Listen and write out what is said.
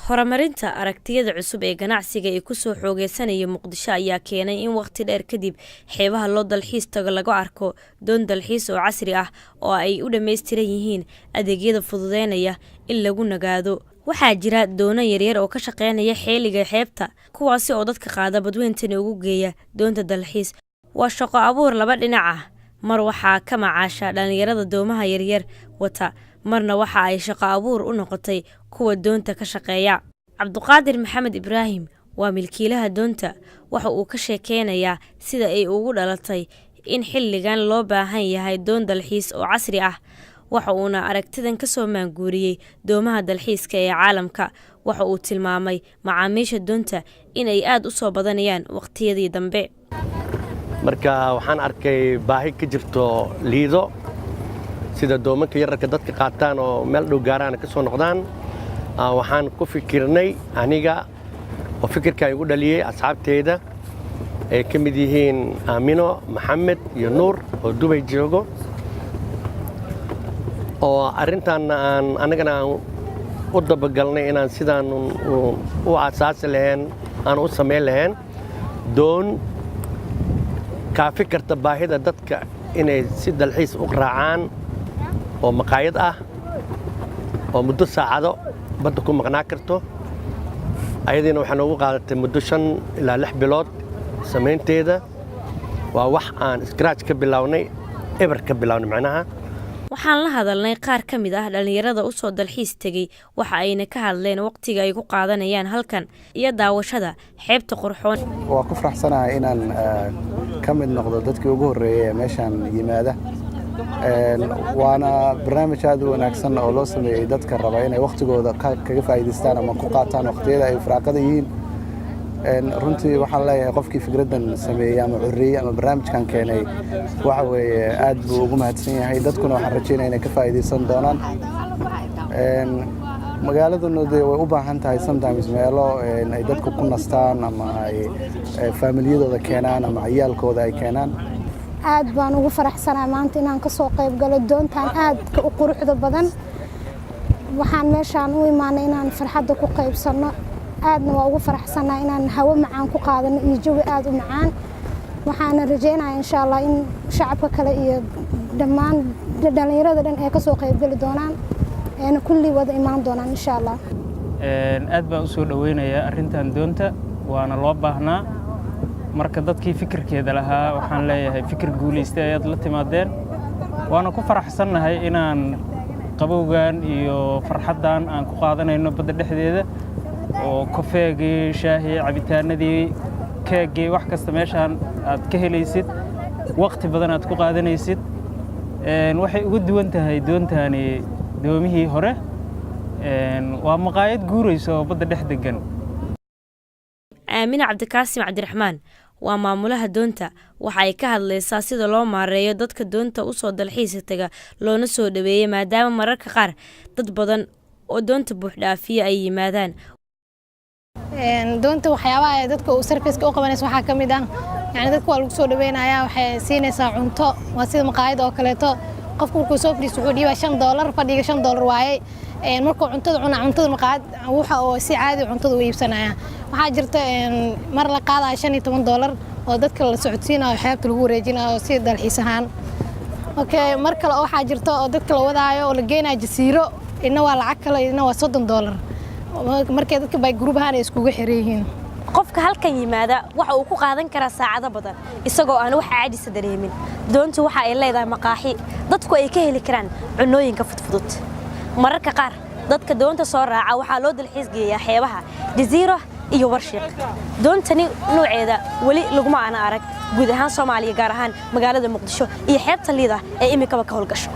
Horumarinta aragtiyada cusub ee ganacsiga ee ku soo xoogeysanaya Muqdisho ayaa keenay in waqti dheer kadib xeebaha loo dalxiis tago laga arko doon dalxiis oo casri ah oo ay u dhameystiran yihiin adeegyada fududeynaya in lagu nagaado. Waxaa jira doono yaryar oo ka shaqeynaya xeeliga xeebta, kuwaasi oo dadka qaada badweyntan ugu geeya doonta dalxiis. Waa shaqo abuur laba dhinac ah. Mar waxaa ka macaasha dhalinyarada doomaha yaryar wata, marna waxa ay shaqo abuur u noqotay kuwa doonta ka shaqeeya. Cabduqaadir Maxamed Ibraahim waa milkiilaha doonta. Waxa uu ka sheekeynayaa sida ay ugu dhalatay in xilligan loo baahan yahay doon dalxiis oo casri ah. Waxa uuna aragtidan ka soo maanguuriyay doomaha dalxiiska ee caalamka. Waxa uu tilmaamay macaamiisha doonta in ay aad u soo badanayaan waqtiyadii dambe. marka waxaan arkay baahi ka jirto liido sida doomanka yararka dadka qaataan oo meel dhow gaaraan ka soo noqdaan. waxaan ku fikirnay aniga oo fikirka igu dhaliyay asxaabteeda ay ka mid yihiin Aamino Maxamed iyo Nuur oo Dubai joogo oo arintan anagana u dabagalnay inaan sidaan u asaasi lahayn aan u sameyn lahayn doon ka fikirta baahida dadka inay si dalxiis u raacaan oo maqaayad ah oo muddo saacado badda ku maqnaa karto. ayadiina waxaan ugu qaadatay muddo 5 ilaa 6 bilood sameynteeda. waa wax aan scratch ka bilownay ever ka bilownay macnaha. Waxaan la hadalnay qaar ka mid ah dhalinyarada u soo dalxiis tagay, waxa ayna ka hadleen waqtiga ay ku qaadanayaan halkan iyo daawashada xeebta qurxoon. waa ku faraxsanahay inaan ka mid noqdo dadkii ugu horeeyay meeshan yimaada. waana barnaamij aad u wanaagsan oo loo sameeyay dadka raba inay waqtigooda kaga faa'iideystaan ama ku qaataan waqtiyada ay firaaqada yihiin. runtii waxaan leeyahay qofkii fikradan sameeyay ama curiyay ama barnaamijkan keenay waxa weeye aad buu ugu mahadsan yahay. dadkuna waxaan rajaynayaa inay ka faa'iideysan doonaan. magaaladuna way u baahan tahay sometimes meelo ay dadku ku nastaan ama ay familiyadooda keenaan ama ciyaalkooda ay keenaan. aad baan ugu faraxsanahay maanta inaan ka soo qayb galo doontan aad u quruxda badan. waxaan meeshaan u imaanay inaan farxadda ku qaybsano. aadna waa ugu faraxsanahay inaan hawo macaan ku qaadano iyo jawi aad u macaan. waxaan rajaynayaa insha Allah in shacabka kale iyo dhammaan dhalinyarada dhan ay ka soo qayb gali doonaan ee kulli wada imaan doonaan insha Allah. aad baan u soo dhaweynayaa arrintan doonta, waana loo baahnaa. marka dadkii fikirkeeda lahaa waxaan leeyahay fikir guuleystay ayaad la timaadeen. waana ku faraxsanahay inaan qabowgan iyo farxadan aan ku qaadanayno badda dhexdeeda oo kafeegii, shaahii, cabitaanadii, keegii, wax kasta meeshaan aad ka helaysid, waqti badan aad ku qaadanaysid. waxay ugu duwan tahay doontani doomihii hore. waa maqaayad guurayso oo badda dhex degan. Aamina Cabdikaasim Cabdiraxmaan waa maamulaha doonta. waxa ay ka hadlaysaa sida loo maareeyo dadka doonta u soo dalxiis taga loona soo dhaweeyo maadaama mararka qaar dad badan oo doonta buux dhaafiya ay yimaadaan. doonta waxyaabaha ay dadka u service ka qabanayso waxa kamid ah dadka waa lagu soo dhaweynayaa, waxay siinaysaa cunto, waa sida maqaayad oo kaleeto. qofku markuu soo fadhiisto wuxuu dhiibaa $5, fadhiga $5 waaye. markuu cuntada cunaa cuntada maqaayad waxa oo si caadi cuntada u iibsanaya. waxaa jirta mar la qaadayo $15 oo dadka la socodsiinayo xeebta lagu wareejinayo si dalxiis ahaan. mar kale waxaa jirta oo dadka la wadaayo oo la geynayo jasiiro, ina waa lacag kale, ina waa $30. markay dadka bay group ahaan iskugu xireeyeen. qofka halkan yimaada waxa uu ku qaadan karaa saacado badan isagoo aan wax caadisa dareemin. doontu waxa ay leedahay maqaaxi dadku ay ka heli karaan cunooyinka fudfudud. mararka qaar dadka doonta soo raaca waxaa loo dalxiis geeyaa xeebaha Jasiiro iyo Warshiiq. doontani nooceeda wali laguma arag guud ahaan Soomaaliya, gaar ahaan magaalada Muqdisho iyo xeebta Liida ee imika ka howlgasho.